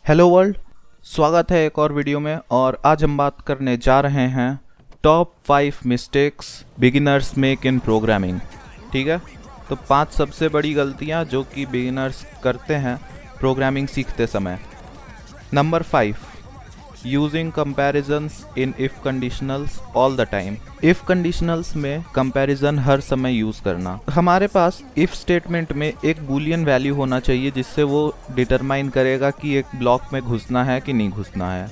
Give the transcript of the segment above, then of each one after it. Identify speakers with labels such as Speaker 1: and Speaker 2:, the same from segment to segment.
Speaker 1: Hello world, स्वागत है एक और वीडियो में। और आज हम बात करने जा रहे हैं top 5 mistakes beginners make in programming. ठीक है, तो 5 सबसे बड़ी गलतियां जो कि बिगिनर्स करते हैं प्रोग्रामिंग सीखते समय। Number 5, using comparisons in if conditionals all the time. If conditionals में कंपैरिजन हर समय यूज करना। हमारे पास इफ स्टेटमेंट में एक बूलियन वैल्यू होना चाहिए जिससे वो डिटरमाइन करेगा कि एक ब्लॉक में घुसना है कि नहीं घुसना है।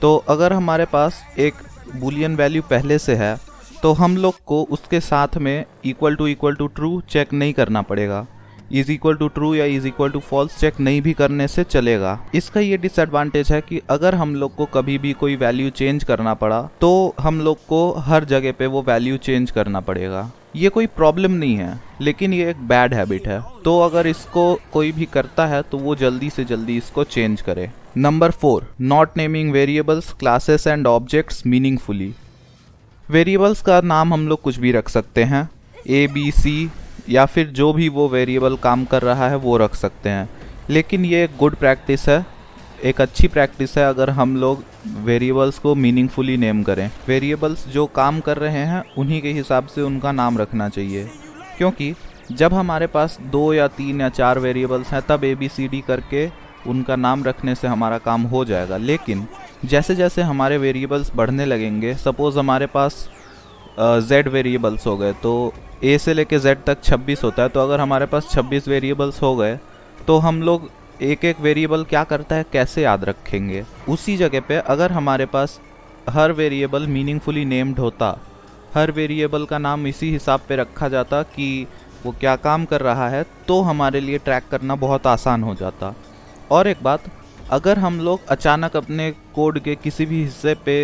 Speaker 1: तो अगर हमारे पास एक बूलियन वैल्यू पहले से है तो हम लोग को उसके साथ में इक्वल टू ट्रू चेक नहीं करना पड़ेगा। इज इक्वल टू ट्रू या is equal to false check नहीं भी करने से चलेगा। इसका ये डिसएडवांटेज है कि अगर हम लोग को कभी भी कोई वैल्यू चेंज करना पड़ा तो हम लोग को हर जगह पे वो वैल्यू चेंज करना पड़ेगा। ये कोई प्रॉब्लम नहीं है, लेकिन ये एक बैड हैबिट है। तो अगर इसको कोई भी करता है तो वो जल्दी से जल्दी इसको चेंज करे। Number 4, not naming variables, classes and objects meaningfully. Variables का नाम हम लोग कुछ भी रख सकते हैं, ए बी सी, या फिर जो भी वो वेरिएबल काम कर रहा है वो रख सकते हैं। लेकिन ये एक गुड प्रैक्टिस है, एक अच्छी प्रैक्टिस है अगर हम लोग वेरिएबल्स को मीनिंगफुली नेम करें। वेरिएबल्स जो काम कर रहे हैं उन्हीं के हिसाब से उनका नाम रखना चाहिए, क्योंकि जब हमारे पास 2 या 3 या 4 वेरिएबल्स हैं तब ABCD करके उनका नाम रखने से हमारा काम हो जाएगा। लेकिन जैसे जैसे हमारे वेरिएबल्स बढ़ने लगेंगे, सपोज़ हमारे पास Z वेरिएबल्स हो गए तो A से लेके Z तक 26 होता है। तो अगर हमारे पास 26 वेरिएबल्स हो गए तो हम लोग एक एक वेरिएबल क्या करता है कैसे याद रखेंगे। उसी जगह पे अगर हमारे पास हर वेरिएबल मीनिंगफुली नेम्ड होता, हर वेरिएबल का नाम इसी हिसाब पे रखा जाता कि वो क्या काम कर रहा है, तो हमारे लिए ट्रैक करना बहुत आसान हो जाता। और एक बात, अगर हम लोग अचानक अपने कोड के किसी भी हिस्से पे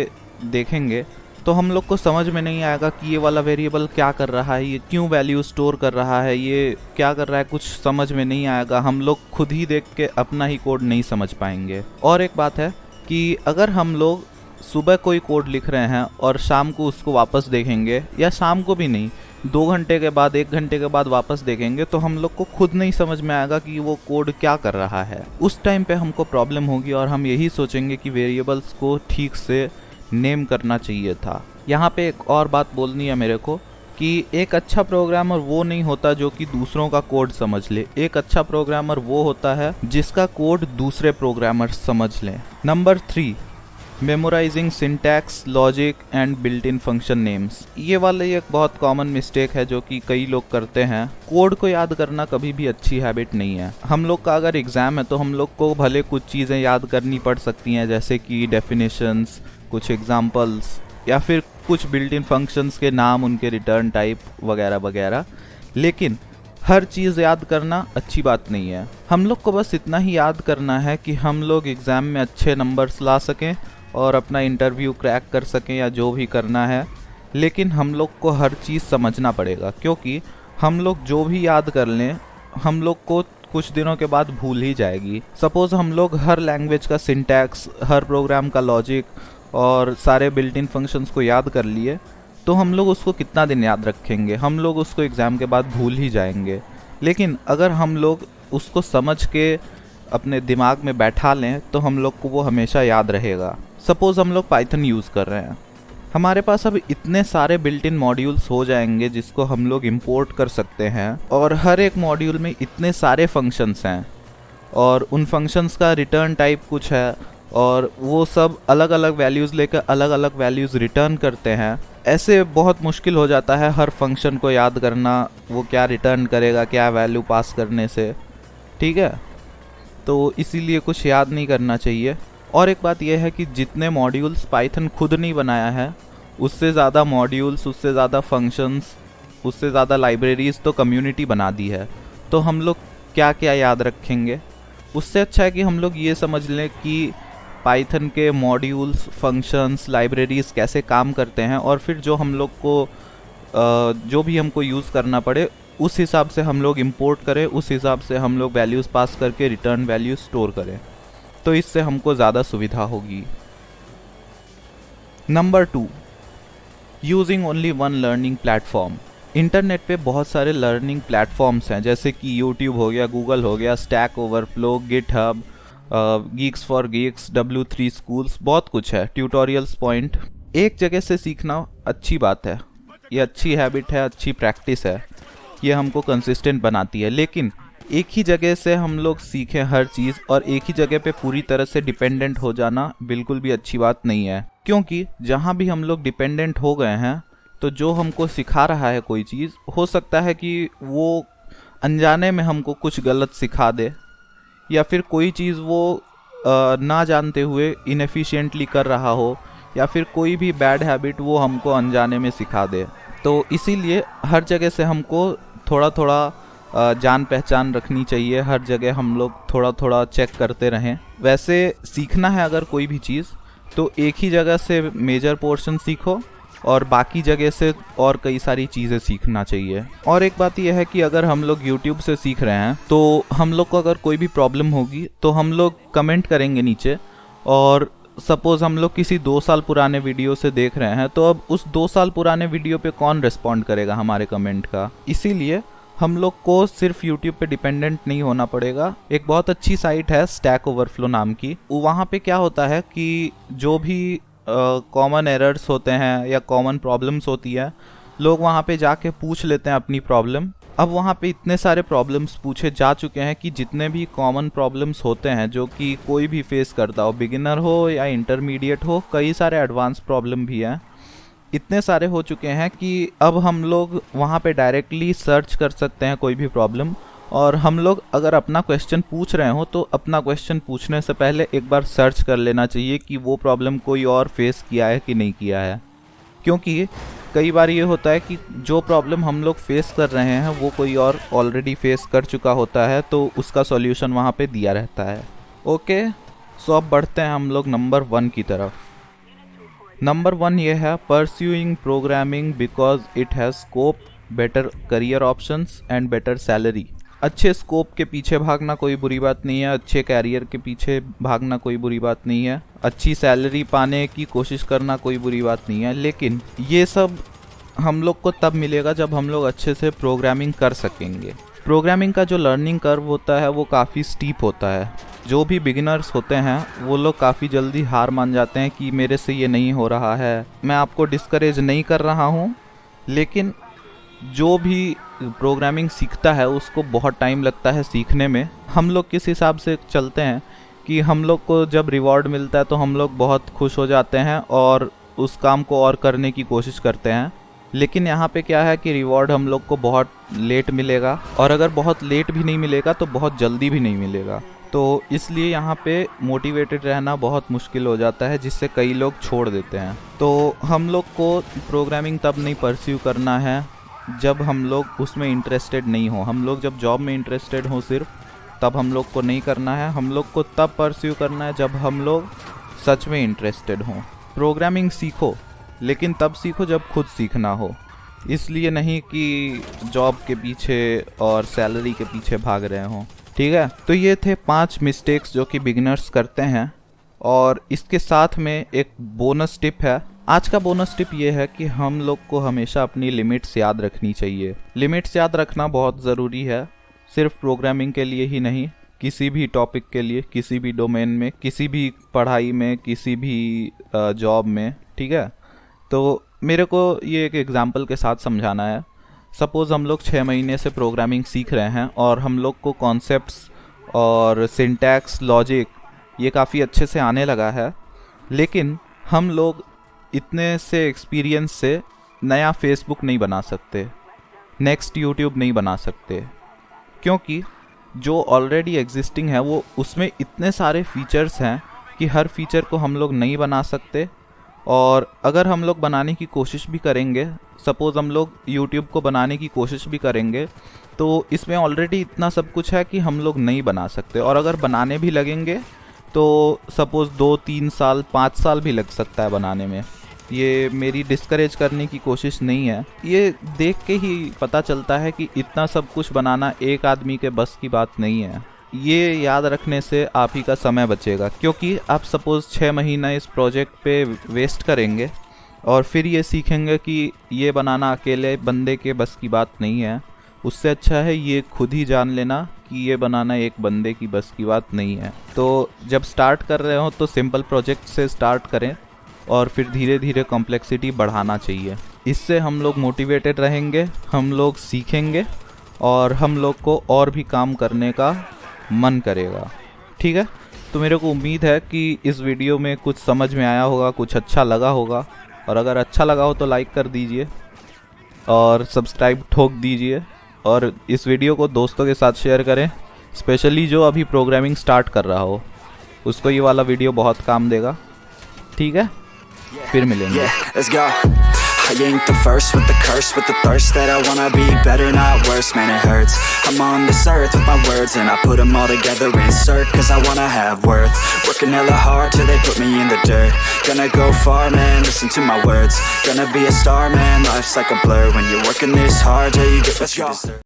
Speaker 1: देखेंगे तो हम लोग को समझ में नहीं आएगा कि ये वाला वेरिएबल क्या कर रहा है, ये क्यों वैल्यू स्टोर कर रहा है, ये क्या कर रहा है, कुछ समझ में नहीं आएगा। हम लोग खुद ही देख के अपना ही कोड नहीं समझ पाएंगे। और एक बात है कि अगर हम लोग सुबह कोई कोड लिख रहे हैं और शाम को उसको वापस देखेंगे, या शाम को भी नहीं, 2 घंटे के बाद 1 घंटे के बाद वापस देखेंगे, तो हम लोग को खुद नहीं समझ में आएगा कि वो कोड क्या कर रहा है। उस टाइम पे हमको प्रॉब्लम होगी और हम यही सोचेंगे कि वेरिएबल्स को ठीक से नेम करना चाहिए था। यहाँ पे एक और बात बोलनी है मेरे को कि एक अच्छा प्रोग्रामर वो नहीं होता जो कि दूसरों का कोड समझ ले। एक अच्छा प्रोग्रामर वो होता है जिसका कोड दूसरे प्रोग्रामर समझ लें। Number 3, memorising syntax, logic and built in function names. ये वाले एक बहुत कॉमन मिस्टेक है जो कि कई लोग करते हैं। कोड को याद करना कभी भी अच्छी हैबिट नहीं है। हम लोग का अगर एग्जाम है तो हम लोग को भले कुछ चीज़ें याद करनी पड़ सकती हैं, जैसे कि डेफिनेशंस, कुछ एग्जाम्पल्स, या फिर कुछ बिल्ट इन फंक्शंस के नाम, उनके रिटर्न टाइप वगैरह वगैरह। लेकिन हर चीज़ याद करना अच्छी बात नहीं है। हम लोग को बस इतना ही याद करना है कि हम लोग एग्ज़ाम में अच्छे नंबर्स ला सकें और अपना इंटरव्यू क्रैक कर सकें या जो भी करना है। लेकिन हम लोग को हर चीज़ समझना पड़ेगा, क्योंकि हम लोग जो भी याद कर लें हम लोग को कुछ दिनों के बाद भूल ही जाएगी। सपोज़ हम लोग हर लैंग्वेज का सिंटैक्स, हर प्रोग्राम का लॉजिक और सारे बिल्ट इन फंक्शंस को याद कर लिए, तो हम लोग उसको कितना दिन याद रखेंगे, हम लोग उसको एग्ज़ाम के बाद भूल ही जाएंगे। लेकिन अगर हम लोग उसको समझ के अपने दिमाग में बैठा लें तो हम लोग को वो हमेशा याद रहेगा। सपोज़ हम लोग पाइथन यूज़ कर रहे हैं, हमारे पास अब इतने सारे बिल्ट इन मॉड्यूल्स हो जाएंगे जिसको हम लोग इंपोर्ट कर सकते हैं, और हर एक मॉड्यूल में इतने सारे फंक्शंस हैं और उन फंक्शंस का रिटर्न टाइप कुछ है और वो सब अलग अलग वैल्यूज़ लेकर अलग अलग वैल्यूज़ रिटर्न करते हैं। ऐसे बहुत मुश्किल हो जाता है हर फंक्शन को याद करना, वो क्या रिटर्न करेगा, क्या वैल्यू पास करने से। ठीक है, तो इसीलिए कुछ याद नहीं करना चाहिए। और एक बात यह है कि जितने मॉड्यूल्स पाइथन खुद नहीं बनाया है, उससे ज़्यादा मॉड्यूल्स, उससे ज़्यादा फंक्शंस, उससे ज़्यादा लाइब्रेरीज़ तो कम्युनिटी बना दी है। तो हम लोग क्या क्या याद रखेंगे? उससे अच्छा है कि हम लोग ये समझ लें कि पाइथन के मॉड्यूल्स, फंक्शंस, लाइब्रेरीज़ कैसे काम करते हैं, और फिर जो हम लोग को जो भी हमको यूज़ करना पड़े उस हिसाब से हम लोग इंपोर्ट करें, उस हिसाब से हम लोग वैल्यूज़ पास करके रिटर्न वैल्यू स्टोर करें। तो इससे हमको ज़्यादा सुविधा होगी। Number 2, using only one learning platform. Internet पे बहुत सारे लर्निंग प्लेटफॉर्म्स हैं, जैसे कि यूट्यूब हो गया, गूगल हो गया, stack overflow, GitHub, Geeks for Geeks, W3 schools, बहुत कुछ है, ट्यूटोरियल्स पॉइंट। एक जगह से सीखना अच्छी बात है, ये अच्छी हैबिट है, अच्छी प्रैक्टिस है, ये हमको कंसिस्टेंट बनाती है। लेकिन एक ही जगह से हम लोग सीखें हर चीज़ और एक ही जगह पे पूरी तरह से डिपेंडेंट हो जाना बिल्कुल भी अच्छी बात नहीं है। क्योंकि जहाँ भी हम लोग डिपेंडेंट हो गए हैं तो जो हमको सिखा रहा है कोई चीज़, हो सकता है कि वो अनजाने में हमको कुछ गलत सिखा दे, या फिर कोई चीज़ वो ना जानते हुए इनएफिशिएंटली कर रहा हो, या फिर कोई भी बैड हैबिट वो हमको अनजाने में सिखा दे। तो इसीलिए हर जगह से हमको थोड़ा थोड़ा जान पहचान रखनी चाहिए, हर जगह हम लोग थोड़ा थोड़ा चेक करते रहें। वैसे सीखना है अगर कोई भी चीज़ तो एक ही जगह से मेजर पोर्शन सीखो और बाकी जगह से और कई सारी चीज़ें सीखना चाहिए। और एक बात यह है कि अगर हम लोग YouTube से सीख रहे हैं तो हम लोग को अगर कोई भी प्रॉब्लम होगी तो हम लोग कमेंट करेंगे नीचे, और सपोज़ हम लोग किसी 2 साल पुराने वीडियो से देख रहे हैं तो अब उस 2 साल पुराने वीडियो पे कौन रिस्पॉन्ड करेगा हमारे कमेंट का। इसीलिए हम लोग को सिर्फ YouTube पे डिपेंडेंट नहीं होना पड़ेगा। एक बहुत अच्छी साइट है स्टैक ओवरफ्लो नाम की, वहाँ पे क्या होता है कि जो भी कॉमन एरर्स होते हैं या कॉमन प्रॉब्लम्स होती है, लोग वहाँ पे जाके पूछ लेते हैं अपनी प्रॉब्लम। अब वहाँ पे इतने सारे प्रॉब्लम्स पूछे जा चुके हैं कि जितने भी कॉमन प्रॉब्लम्स होते हैं जो कि कोई भी फेस करता हो, बिगिनर हो या इंटरमीडिएट हो, कई सारे एडवांस प्रॉब्लम भी हैं, इतने सारे हो चुके हैं कि अब हम लोग वहाँ पे डायरेक्टली सर्च कर सकते हैं कोई भी प्रॉब्लम। और हम लोग अगर अपना क्वेश्चन पूछ रहे हो तो अपना क्वेश्चन पूछने से पहले एक बार सर्च कर लेना चाहिए कि वो प्रॉब्लम कोई और फेस किया है कि नहीं किया है। क्योंकि कई बार ये होता है कि जो प्रॉब्लम हम लोग फेस कर रहे हैं वो कोई और ऑलरेडी फेस कर चुका होता है, तो उसका सॉल्यूशन वहाँ पे दिया रहता है। ओके, सो अब बढ़ते हैं हम लोग नंबर 1 की तरफ। नंबर 1 ये है pursuing programming because it has scope, better career options and better salary. अच्छे स्कोप के पीछे भागना कोई बुरी बात नहीं है, अच्छे कैरियर के पीछे भागना कोई बुरी बात नहीं है, अच्छी सैलरी पाने की कोशिश करना कोई बुरी बात नहीं है। लेकिन ये सब हम लोग को तब मिलेगा जब हम लोग अच्छे से प्रोग्रामिंग कर सकेंगे। प्रोग्रामिंग का जो लर्निंग कर्व होता है वो काफ़ी स्टीप होता है। जो भी बिगिनर्स होते हैं वो लोग काफ़ी जल्दी हार मान जाते हैं कि मेरे से ये नहीं हो रहा है। मैं आपको डिस्करेज नहीं कर रहा हूँ, लेकिन जो भी प्रोग्रामिंग सीखता है उसको बहुत टाइम लगता है सीखने में। हम लोग किस हिसाब से चलते हैं कि हम लोग को जब रिवॉर्ड मिलता है तो हम लोग बहुत खुश हो जाते हैं और उस काम को और करने की कोशिश करते हैं। लेकिन यहाँ पे क्या है कि रिवॉर्ड हम लोग को बहुत लेट मिलेगा, और अगर बहुत लेट भी नहीं मिलेगा तो बहुत जल्दी भी नहीं मिलेगा। तो इसलिए यहाँ पे मोटिवेटेड रहना बहुत मुश्किल हो जाता है, जिससे कई लोग छोड़ देते हैं। तो हम लोग को प्रोग्रामिंग तब नहीं परस्यू करना है जब हम लोग उसमें इंटरेस्टेड नहीं हो। हम लोग जब जॉब में इंटरेस्टेड हो सिर्फ, तब हम लोग को नहीं करना है। हम लोग को तब परस्यू करना है जब हम लोग सच में इंटरेस्टेड हों। प्रोग्रामिंग सीखो, लेकिन तब सीखो जब खुद सीखना हो, इसलिए नहीं कि जॉब के पीछे और सैलरी के पीछे भाग रहे हों। ठीक है, तो ये थे 5 मिस्टेक्स जो कि बिगिनर्स करते हैं। और इसके साथ में एक बोनस टिप है। आज का बोनस टिप ये है कि हम लोग को हमेशा अपनी लिमिट्स याद रखनी चाहिए। लिमिट्स याद रखना बहुत ज़रूरी है, सिर्फ प्रोग्रामिंग के लिए ही नहीं, किसी भी टॉपिक के लिए, किसी भी डोमेन में, किसी भी पढ़ाई में, किसी भी जॉब में। ठीक है, तो मेरे को ये एक एग्जांपल के साथ समझाना है। सपोज़ हम लोग 6 महीने से प्रोग्रामिंग सीख रहे हैं और हम लोग को कॉन्सेप्ट्स और सिंटैक्स, लॉजिक ये काफ़ी अच्छे से आने लगा है, लेकिन हम लोग इतने से एक्सपीरियंस से नया फेसबुक नहीं बना सकते, नेक्स्ट यूट्यूब नहीं बना सकते, क्योंकि जो ऑलरेडी एग्जिस्टिंग है वो उसमें इतने सारे फीचर्स हैं कि हर फीचर को हम लोग नहीं बना सकते। और अगर हम लोग बनाने की कोशिश भी करेंगे, सपोज़ हम लोग YouTube को बनाने की कोशिश भी करेंगे, तो इसमें ऑलरेडी इतना सब कुछ है कि हम लोग नहीं बना सकते। और अगर बनाने भी लगेंगे तो सपोज़ 2-3 साल 5 साल भी लग सकता है बनाने में। ये मेरी डिस्करेज करने की कोशिश नहीं है, ये देख के ही पता चलता है कि इतना सब कुछ बनाना एक आदमी के बस की बात नहीं है। ये याद रखने से आप ही का समय बचेगा, क्योंकि आप सपोज़ 6 महीना इस प्रोजेक्ट पे वेस्ट करेंगे और फिर ये सीखेंगे कि ये बनाना अकेले बंदे के बस की बात नहीं है। उससे अच्छा है ये खुद ही जान लेना कि ये बनाना एक बंदे की बस की बात नहीं है। तो जब स्टार्ट कर रहे हो तो सिंपल प्रोजेक्ट से स्टार्ट करें और फिर धीरे धीरे कॉम्प्लेक्सिटी बढ़ाना चाहिए। इससे हम लोग मोटिवेटेड रहेंगे, हम लोग सीखेंगे और हम लोग को और भी काम करने का मन करेगा। ठीक है, तो मेरे को उम्मीद है कि इस वीडियो में कुछ समझ में आया होगा, कुछ अच्छा लगा होगा, और अगर अच्छा लगा हो तो लाइक कर दीजिए और सब्सक्राइब ठोक दीजिए और इस वीडियो को दोस्तों के साथ शेयर करें, स्पेशली जो अभी प्रोग्रामिंग स्टार्ट कर रहा हो उसको ये वाला वीडियो बहुत काम देगा। ठीक है, फिर मिलेंगे।
Speaker 2: I ain't the first with the curse, with the thirst that I wanna be better, not worse, man it hurts. I'm on this earth with my words and I put them all together, insert, cause I wanna have worth. Working hella hard till they put me in the dirt. Gonna go far, man, listen to my words. Gonna be a star, man, life's like a blur. When you're working this hard, yeah, you get what you deserve.